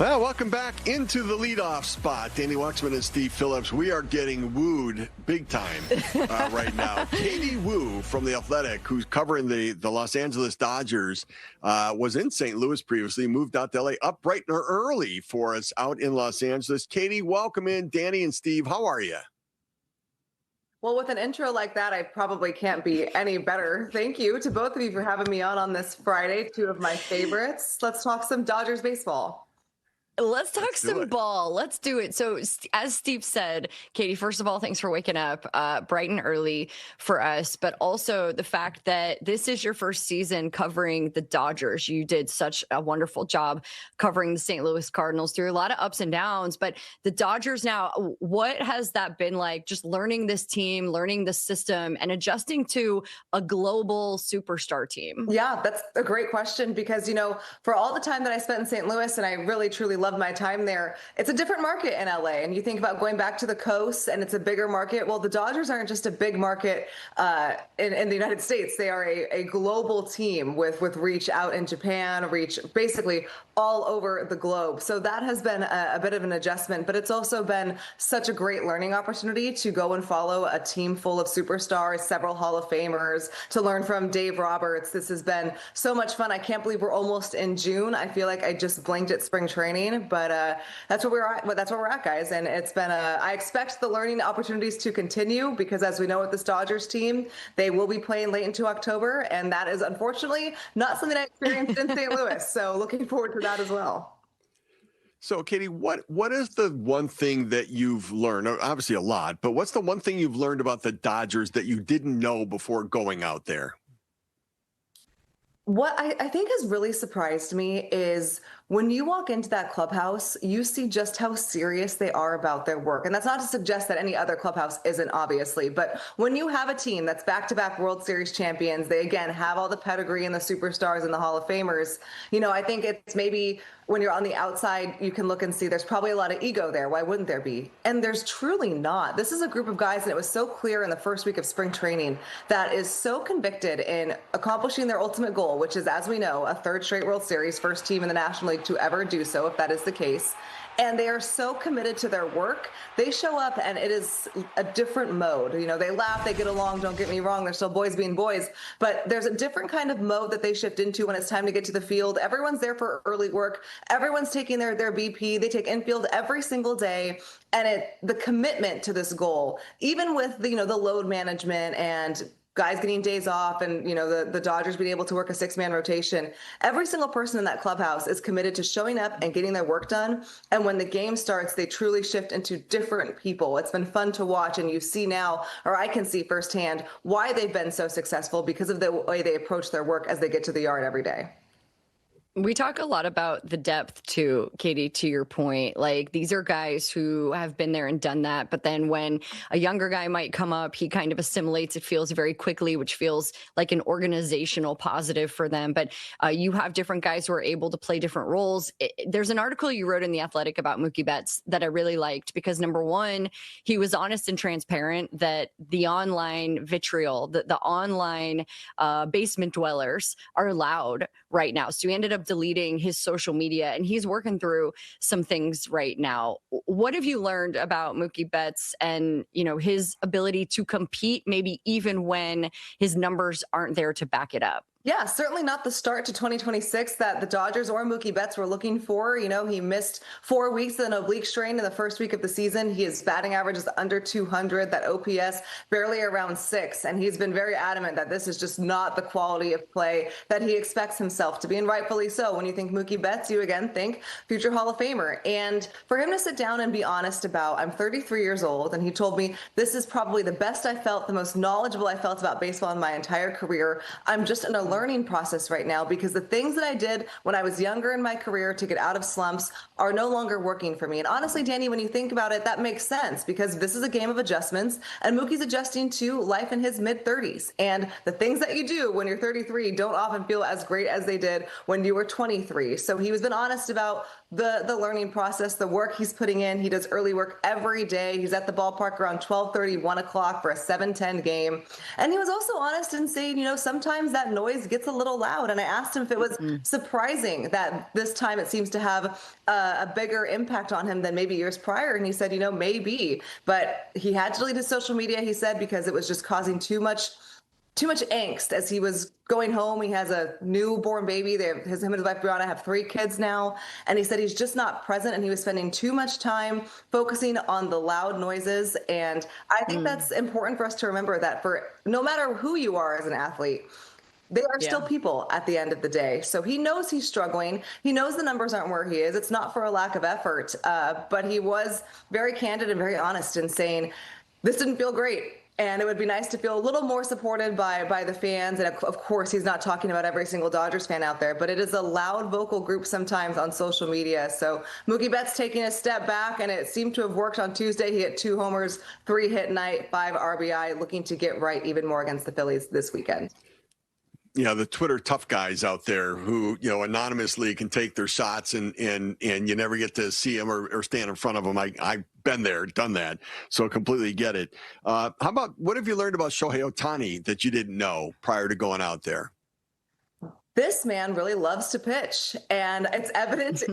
Well, welcome back into the leadoff spot. Danny Waxman and Steve Phillips. We are getting wooed big time right now. Katie Woo from The Athletic, who's covering the Los Angeles Dodgers, was in St. Louis previously, moved out to L.A. up bright and early for us out in Los Angeles. Katie, welcome in. Danny and Steve, how are you? Well, with an intro like that, I probably can't be any better. Thank you to both of you for having me on this Friday, two of my favorites. Let's talk some Dodgers baseball. Let's talk some ball. Let's do it. So as Steve said, Katie, first of all, thanks for waking up bright and early for us, but also the fact that this is your first season covering the Dodgers. You did such a wonderful job covering the St. Louis Cardinals through a lot of ups and downs, but the Dodgers now, what has that been like, just learning this team, learning the system, and adjusting to a global superstar team? Yeah, that's a great question because, you know, for all the time that I spent in St. Louis, and I really, truly loved my time there, it's a different market in LA. And you think about going back to the coast and it's a bigger market. Well, the Dodgers aren't just a big market in the United States. They are a global team with reach out in Japan, reach basically all over the globe. So that has been a bit of an adjustment, but it's also been such a great learning opportunity to go and follow a team full of superstars, several Hall of Famers, to learn from Dave Roberts. This has been so much fun. I can't believe we're almost in June. I feel like I just blinked at spring training, but that's where we're at. That's where we're at, guys. And it's been I expect the learning opportunities to continue because, as we know with this Dodgers team, they will be playing late into October, and that is unfortunately not something I experienced in St. Louis. So looking forward to that as well. So, Katie, what is the one thing that you've learned? Obviously a lot, but what's the one thing you've learned about the Dodgers that you didn't know before going out there? What I think has really surprised me is when you walk into that clubhouse, you see just how serious they are about their work. And that's not to suggest that any other clubhouse isn't, obviously. But when you have a team that's back-to-back World Series champions, they, again, have all the pedigree and the superstars and the Hall of Famers. You know, I think it's maybe when you're on the outside, you can look and see there's probably a lot of ego there. Why wouldn't there be? And there's truly not. This is a group of guys, and it was so clear in the first week of spring training, that is so convicted in accomplishing their ultimate goal, which is, as we know, a third straight World Series, first team in the National League to ever do so, if that is the case. And they are so committed to their work. They show up and it is a different mode. You know, they laugh, they get along, don't get me wrong, they're still boys being boys, but there's a different kind of mode that they shift into when it's time to get to the field. Everyone's there for early work. Everyone's taking their BP. They take infield every single day. And the commitment to this goal, even with the load management and guys getting days off and, the Dodgers being able to work a 6-man rotation, every single person in that clubhouse is committed to showing up and getting their work done. And when the game starts, they truly shift into different people. It's been fun to watch. And you see now, or I can see firsthand, why they've been so successful because of the way they approach their work as they get to the yard every day. We talk a lot about the depth too, Katie, to your point. Like, these are guys who have been there and done that. But then when a younger guy might come up, he kind of assimilates, it feels very quickly, which feels like an organizational positive for them. But you have different guys who are able to play different roles. There's an article you wrote in The Athletic about Mookie Betts that I really liked because, number one, he was honest and transparent that the online vitriol, the online basement dwellers are loud right now. So he ended up deleting his social media and he's working through some things right now. What have you learned about Mookie Betts and, his ability to compete, maybe even when his numbers aren't there to back it up? Yeah, certainly not the start to 2026 that the Dodgers or Mookie Betts were looking for. He missed 4 weeks with an oblique strain in the first week of the season. His batting average is under 200, that OPS barely around 6. And he's been very adamant that this is just not the quality of play that he expects himself to be, and rightfully so. When you think Mookie Betts, you again think future Hall of Famer. And for him to sit down and be honest about, I'm 33 years old, and he told me, this is probably the best I felt, the most knowledgeable I felt about baseball in my entire career. I'm just in a learning process right now because the things that I did when I was younger in my career to get out of slumps are no longer working for me. And honestly, Danny, when you think about it, that makes sense because this is a game of adjustments and Mookie's adjusting to life in his mid-30s. And the things that you do when you're 33 don't often feel as great as they did when you were 23. So he was been honest about the learning process, the work he's putting in. He does early work every day. He's at the ballpark around 12:30, 1 o'clock for a 7:10 game. And he was also honest in saying, sometimes that noise noise gets a little loud. And I asked him if it was surprising that this time it seems to have a bigger impact on him than maybe years prior. And he said, maybe, but he had to delete his social media, he said, because it was just causing too much angst as he was going home. He has a newborn baby. Him and his wife Brianna have 3 kids now. And he said he's just not present, and he was spending too much time focusing on the loud noises. And I think that's important for us to remember, that for no matter who you are as an athlete, they are still people at the end of the day. So he knows he's struggling. He knows the numbers aren't where he is. It's not for a lack of effort, but he was very candid and very honest in saying, this didn't feel great. And it would be nice to feel a little more supported by the fans. And of course, he's not talking about every single Dodgers fan out there, but it is a loud vocal group sometimes on social media. So Mookie Betts taking a step back, and it seemed to have worked on Tuesday. He hit 2 homers, 3 hit night, 5 RBI, looking to get right even more against the Phillies this weekend. The Twitter tough guys out there who, anonymously can take their shots and you never get to see them or stand in front of them. I've been there, done that. So completely get it. How about, what have you learned about Shohei Ohtani that you didn't know prior to going out there? This man really loves to pitch, and it's evident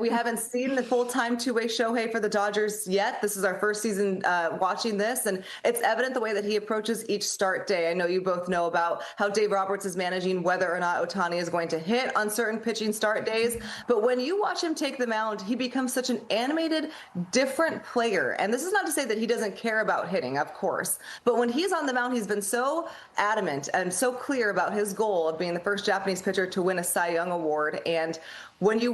we haven't seen the full-time two-way Shohei for the Dodgers yet. This is our first season watching this, and it's evident the way that he approaches each start day. I know you both know about how Dave Roberts is managing whether or not Ohtani is going to hit on certain pitching start days, but when you watch him take the mound, he becomes such an animated, different player. And this is not to say that he doesn't care about hitting, of course, but when he's on the mound, he's been so adamant and so clear about his goal of being the first Japanese pitcher to win a Cy Young award. And when he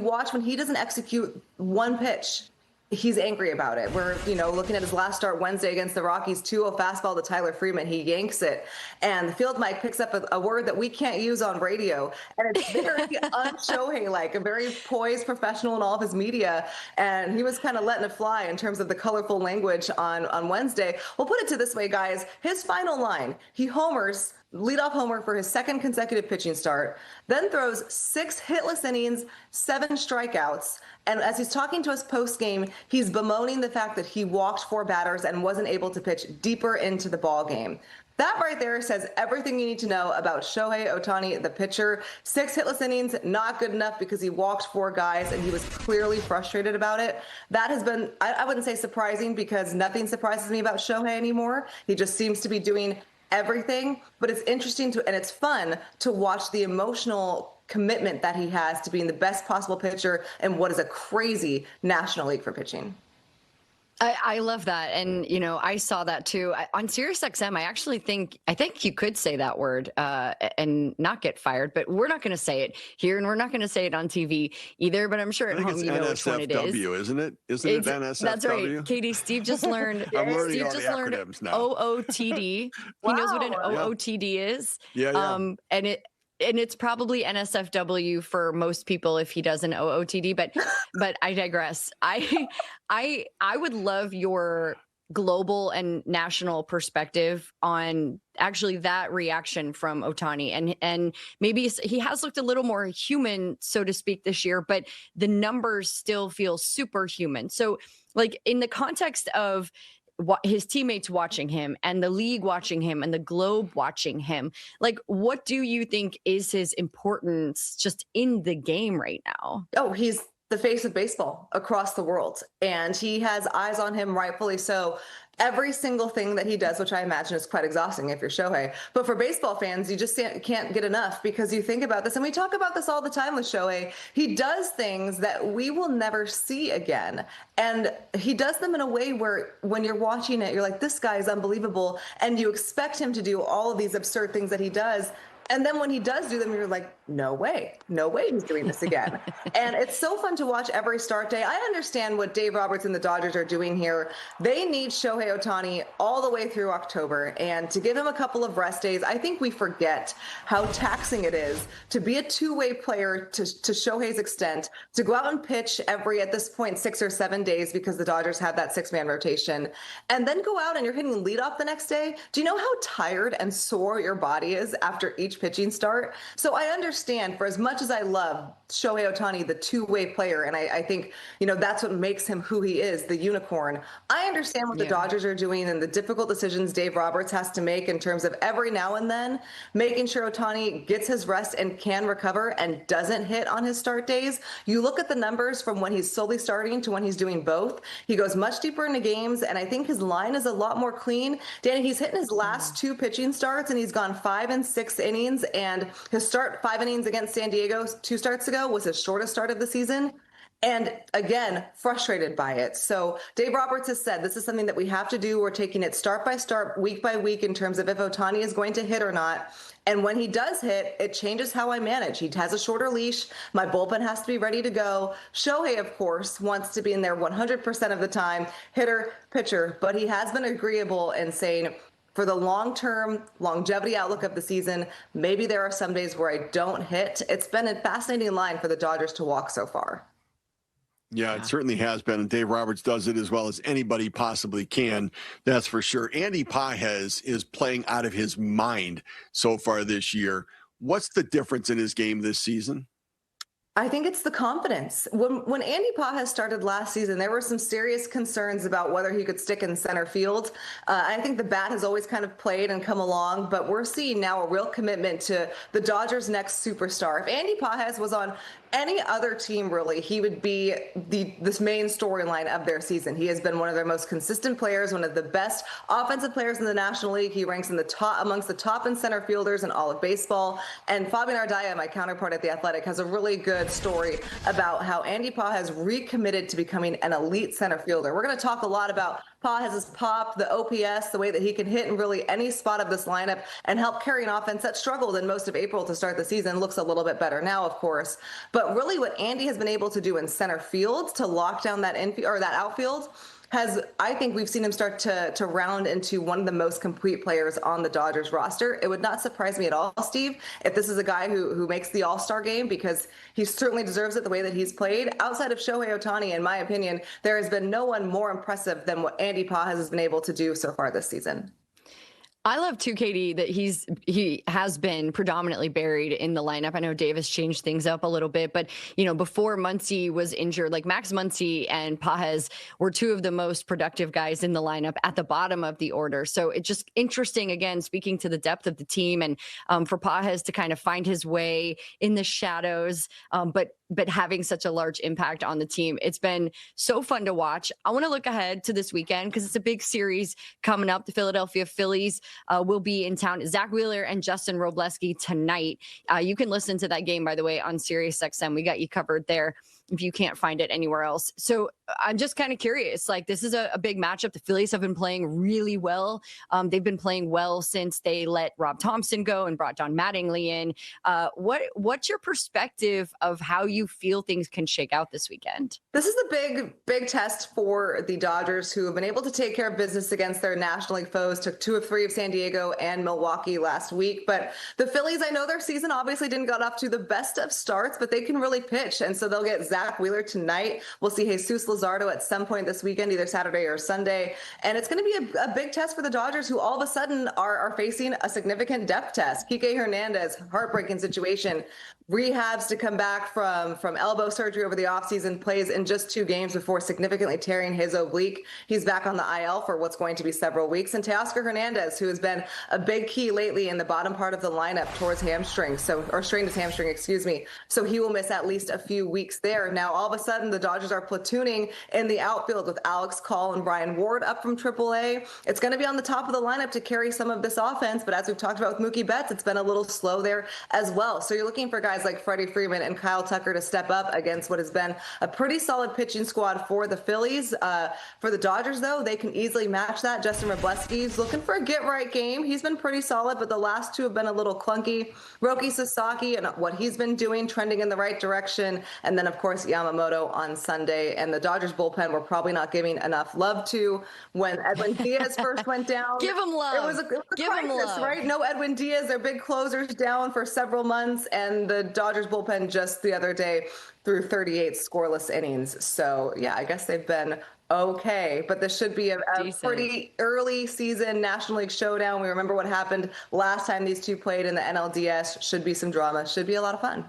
doesn't execute one pitch, he's angry about it. We're, looking at his last start Wednesday against the Rockies, 2-0 fastball to Tyler Freeman. He yanks it, and the field mic picks up a word that we can't use on radio. And it's very un-Shohei-like, a very poised professional in all of his media. And he was kind of letting it fly in terms of the colorful language on Wednesday. We'll put it to this way, guys. His final line, he homers, leadoff homer for his second consecutive pitching start, then throws 6 hitless innings, 7 strikeouts. And as he's talking to us post-game, he's bemoaning the fact that he walked 4 batters and wasn't able to pitch deeper into the ball game. That right there says everything you need to know about Shohei Ohtani, the pitcher. 6 hitless innings, not good enough because he walked 4 guys, and he was clearly frustrated about it. That has been, I wouldn't say surprising, because nothing surprises me about Shohei anymore. He just seems to be doing everything, but it's interesting and it's fun to watch the emotional commitment that he has to being the best possible pitcher in what is a crazy National League for pitching. I love that. And, I saw that too. On SiriusXM, I think you could say that word and not get fired, but we're not going to say it here, and we're not going to say it on TV either, but I'm sure at home you know which one it is. Isn't it? Isn't it NSFW? That's right. Katie, Steve just learned. I'm learning all the acronyms now. OOTD. Wow. He knows what an OOTD is. Yeah. And it's probably NSFW for most people if he does an OOTD, but I digress. I would love your global and national perspective on actually that reaction from Ohtani, and maybe he has looked a little more human, so to speak, this year, but the numbers still feel superhuman. So, like, in the context of his teammates watching him and the league watching him and the globe watching him, like, what do you think is his importance just in the game right now? Oh, he's the face of baseball across the world, and he has eyes on him, rightfully so. Every single thing that he does, which I imagine is quite exhausting if you're Shohei, but for baseball fans, you just can't get enough, because you think about this, and we talk about this all the time with Shohei. He does things that we will never see again, and he does them in a way where when you're watching it, you're like, this guy is unbelievable, and you expect him to do all of these absurd things that he does. And then when he does do them, you're like, no way he's doing this again. And it's so fun to watch every start day. I understand what Dave Roberts and the Dodgers are doing here. They need Shohei Ohtani all the way through October. And to give him a couple of rest days, I think we forget how taxing it is to be a two-way player to Shohei's extent, to go out and pitch every, at this point, 6 or 7 days, because the Dodgers have that 6-man rotation, and then go out and you're hitting leadoff the next day. Do you know how tired and sore your body is after each pitching start? So I understand, for as much as I love Shohei Ohtani the two-way player. And I think, that's what makes him who he is, the unicorn. I understand what the Dodgers are doing and the difficult decisions Dave Roberts has to make in terms of every now and then making sure Ohtani gets his rest and can recover and doesn't hit on his start days. You look at the numbers from when he's solely starting to when he's doing both. He goes much deeper into games, and I think his line is a lot more clean. Danny, he's hitting his last two pitching starts, and he's gone 5 and 6 innings, and his start 5 innings against San Diego 2 starts ago was his shortest start of the season. And again, frustrated by it. So Dave Roberts has said this is something that we have to do. We're taking it start by start, week by week in terms of if Ohtani is going to hit or not. And when he does hit, it changes how I manage. He has a shorter leash. My bullpen has to be ready to go. Shohei, of course, wants to be in there 100% of the time, hitter, pitcher. But he has been agreeable in saying, for the long-term longevity outlook of the season, maybe there are some days where I don't hit. It's been a fascinating line for the Dodgers to walk so far. Yeah, it certainly has been. And Dave Roberts does it as well as anybody possibly can. That's for sure. Andy Pages is playing out of his mind so far this year. What's the difference in his game this season? I think it's the confidence. When Andy Pages started last season, there were some serious concerns about whether he could stick in center field. I think the bat has always kind of played and come along, but we're seeing now a real commitment to the Dodgers' next superstar. If Andy Pages was on any other team, really, he would be this main storyline of their season. He has been one of their most consistent players, one of the best offensive players in the National League. He ranks in the top amongst the top in center fielders in all of baseball. And Fabian Ardaya, my counterpart at The Athletic, has a really good story about how Andy Pages recommitted to becoming an elite center fielder. We're going to talk a lot about Pages' pop, the OPS, the way that he can hit in really any spot of this lineup and help carry an offense that struggled in most of April to start the season. Looks a little bit better now, of course. But really what Andy has been able to do in center field to lock down that infield or that outfield I think we've seen him start to round into one of the most complete players on the Dodgers roster. It would not surprise me at all, Steve, if this is a guy who makes the All-Star game, because he certainly deserves it the way that he's played. Outside of Shohei Ohtani, in my opinion, there has been no one more impressive than what Andy Pages has been able to do so far this season. I love too, Katie, that he has been predominantly buried in the lineup. I know Davis changed things up a little bit, but before Muncy was injured, like Max Muncy and Pages were two of the most productive guys in the lineup at the bottom of the order. So it's just interesting, again, speaking to the depth of the team and for Pages to kind of find his way in the shadows, but having such a large impact on the team. It's been so fun to watch. I want to look ahead to this weekend because it's a big series coming up. The Philadelphia Phillies will be in town. Zach Wheeler and Justin Robleski tonight. You can listen to that game, by the way, on SiriusXM. We got you covered there if you can't find it anywhere else. So I'm just kind of curious. Like, this is a big matchup. The Phillies have been playing really well. They've been playing well since they let Rob Thompson go and brought John Mattingly in. What's your perspective of how you feel things can shake out this weekend? This is a big test for the Dodgers, who have been able to take care of business against their National League foes. Took 2 of 3 of San Diego and Milwaukee last week. But the Phillies, I know their season obviously didn't get off to the best of starts, but they can really pitch. And so they'll get Zach Wheeler tonight. We'll see Jesus Luzardo at some point this weekend, either Saturday or Sunday. And it's going to be a big test for the Dodgers, who all of a sudden are facing a significant depth test. Kike Hernandez, heartbreaking situation. Rehabs to come back from elbow surgery over the offseason, plays in just 2 games before significantly tearing his oblique. He's back on the IL for what's going to be several weeks. And Teoscar Hernandez, who has been a big key lately in the bottom part of the lineup towards hamstring, strained his hamstring, excuse me. So he will miss at least a few weeks there. Now, all of a sudden, the Dodgers are platooning in the outfield with Alex Call and Brian Ward up from AAA. It's going to be on the top of the lineup to carry some of this offense. But as we've talked about with Mookie Betts, it's been a little slow there as well. So you're looking for guys like Freddie Freeman and Kyle Tucker to step up against what has been a pretty solid pitching squad for the Phillies. For the Dodgers, though, they can easily match that. Justin Robleski's looking for a get-right game. He's been pretty solid, but the last 2 have been a little clunky. Roki Sasaki and what he's been doing, trending in the right direction. And then, of course, Yamamoto on Sunday. And the Dodgers bullpen we're probably not giving enough love to. When Edwin Diaz first went down, give him love. It was a crisis, right? No Edwin Diaz. Their big closers down for several months. And the Dodgers bullpen just the other day threw 38 scoreless innings. So, yeah, I guess they've been okay, but this should be a pretty early season National League showdown. We remember what happened last time these two played in the NLDS. Should be some drama. Should be a lot of fun.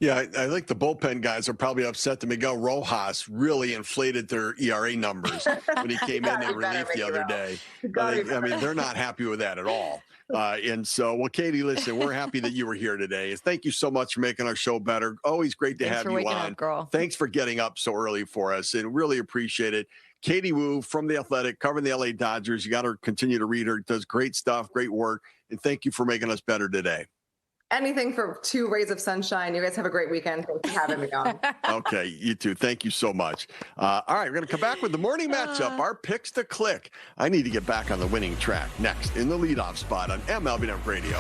Yeah, I think the bullpen guys are probably upset that Miguel Rojas really inflated their ERA numbers when he came in in relief the other day. I mean, they're not happy with that at all. And so, well, Katie, listen, we're happy that you were here today. Thank you so much for making our show better. Always great to have you on. Girl. Thanks for getting up so early for us and really appreciate it. Katie Woo from The Athletic, covering the LA Dodgers. You got to continue to read her. Does great stuff, great work. And thank you for making us better today. Anything for 2 rays of sunshine. You guys have a great weekend. Thanks for having me on. Okay, you too. Thank you so much. All right, we're going to come back with the morning matchup, our picks to click. I need to get back on the winning track next in the leadoff spot on MLB Network Radio.